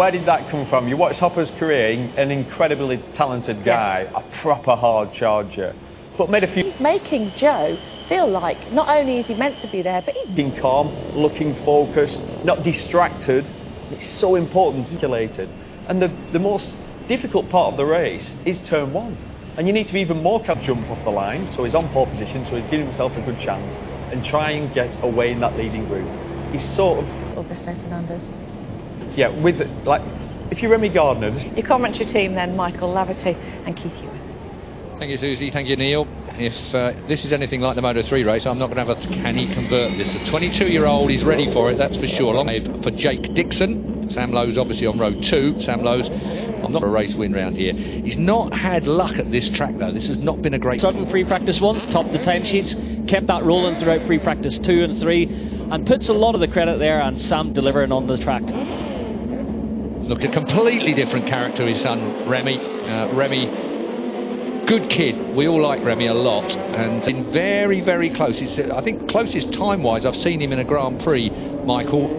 Where did that come from? You watch Hopper's career, an incredibly talented guy, a proper hard charger, but made a few... Making Joe feel like not only is he meant to be there, but he's... Looking calm, looking focused, not distracted. It's so important to calculated. And the most difficult part of the race is turn one. And you need to be even more jump off the line, so he's on pole position, so he's giving himself a good chance, and try and get away in that leading group. He's sort of... Augusto Fernandez. Yeah, with, like, if you're Remy Gardner... Your commentary team then, Michael Laverty and Keith Hewitt. Thank you, Susie. Thank you, Neil. If this is anything like the Moto3 race, I'm not going to have a... Can he convert this? The 22-year-old is ready for it, that's for sure. Long for Jake Dixon. Sam Lowe's obviously on road 2. Sam Lowe's, I'm not a race win round here. He's not had luck at this track, though. This has not been a great... Sutton free practice 1, top of the timesheets, kept that rolling throughout free practice 2 and 3, and puts a lot of the credit there on Sam delivering on the track. Look, a completely different character, his son, Remy. Remy, good kid. We all like Remy a lot, and been very, very close. It's, I think, closest time-wise I've seen him in a Grand Prix, Michael,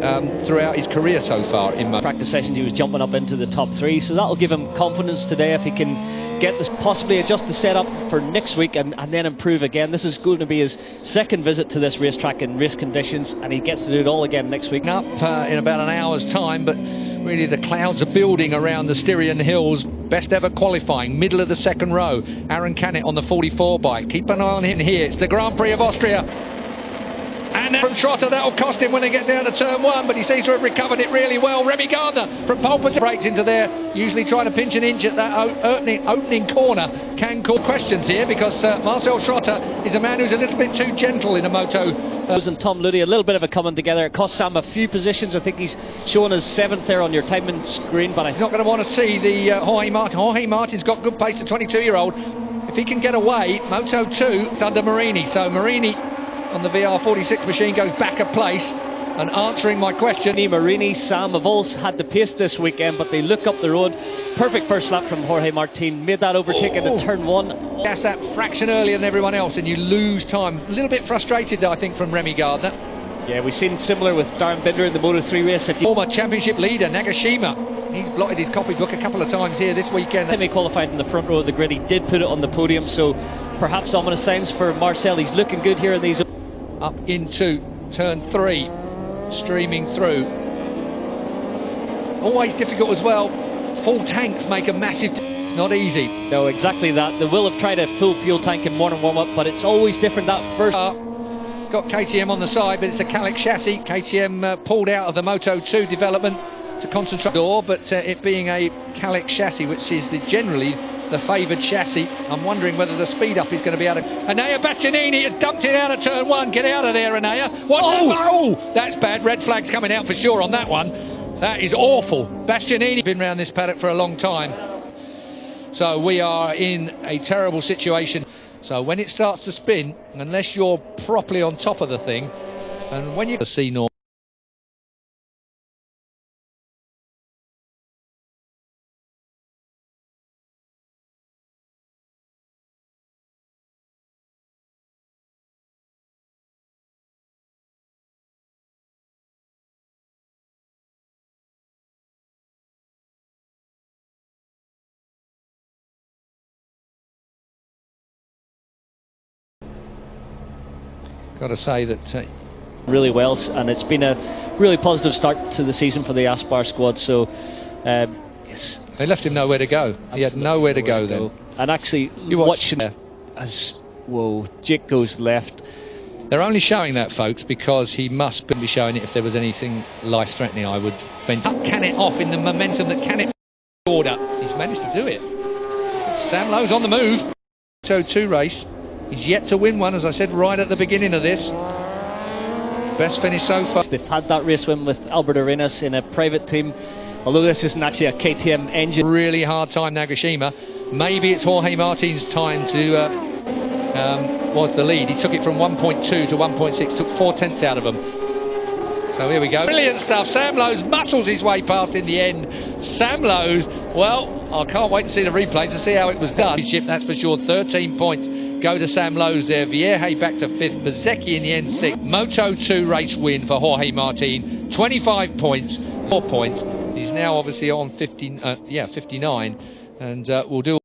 throughout his career so far. In practice sessions, he was jumping up into the top 3, so that'll give him confidence today if he can get this, possibly adjust the setup for next week and then improve again. This is going to be his second visit to this racetrack in race conditions, and he gets to do it all again next week. Up in about an hour's time, but really the clouds are building around the Styrian Hills. Best ever qualifying, middle of the second row. Aaron Canet on the 44 bike. Keep an eye on him here. It's the Grand Prix of Austria. And from Trotter, that'll cost him when they get down to turn 1, but he seems to have recovered it really well. Remy Gardner from pole position breaks into there, usually trying to pinch an inch at that opening corner. Can cause questions here because Marcel Trotter is a man who's a little bit too gentle in a moto. And Tom Ludy, a little bit of a coming together. It cost Sam a few positions. I think he's showing his 7th there on your timing screen, but he's not going to want to see the Jorge Martin. Jorge Martin's got good pace, the 22-year-old. If he can get away, Moto2, it's under Ngerii. So Ngerii on the VR46 machine goes back a place, and answering my question. Ngerii, Sam have all had the pace this weekend, but they look up the road. Perfect first lap from Jorge Martin, made that overtake into turn 1. That's that fraction earlier than everyone else, and you lose time. A little bit frustrated, I think, from Remy Gardner. Yeah, we've seen similar with Darren Binder in the Moto3 race. Former championship leader, Nagashima. He's blotted his copybook a couple of times here this weekend. He qualified in the front row of the grid. He did put it on the podium, so perhaps ominous signs for Marcel. He's looking good here in these... Up into turn 3, streaming through. Always difficult as well. Full tanks make a massive... It's not easy. No, exactly that. They will have tried a full fuel tank in morning warm-up, but it's always different that first... It's got KTM on the side, but it's a Calic chassis. KTM pulled out of the Moto2 development to concentrate door, but it being a Calic chassis, which is generally the favoured chassis, I'm wondering whether the speed up is going to be able to... Enea Bastianini has dumped it out of turn 1. Get out of there, Enea. Oh, that's bad. Red flag's coming out for sure on that one. That is awful. Bastianini been around this paddock for a long time. So we are in a terrible situation. So when it starts to spin, unless you're properly on top of the thing, and when you see normal... Got to say that really well, and it's been a really positive start to the season for the Aspar squad. So yes, they left him nowhere to go. Absolutely. He had nowhere to go then. And actually, watching as Jake goes left. They're only showing that, folks, because he must be showing it if there was anything life-threatening. I would venture. Can it off in the momentum that can it order. He's managed to do it. Sam Lowe's on the move. Moto2 race. He's yet to win one, as I said right at the beginning of this. Best finish so far. They've had that race win with Albert Arenas in a private team, although this isn't actually a KTM engine. Really hard time, Nagashima. Maybe it's Jorge Martin's time to was the lead. He took it from 1.2 to 1.6, took 4 tenths out of them. So here we go. Brilliant stuff. Sam Lowe's muscles his way past in the end. Sam Lowe's, well, I can't wait to see the replay to see how it was done. That's for sure. 13 points go to Sam Lowe's there. Vierge back to 5th. Bezzecchi in the end 6th. Moto2 race win for Jorge Martin. 25 points, 4 points. He's now obviously on 59, and we'll do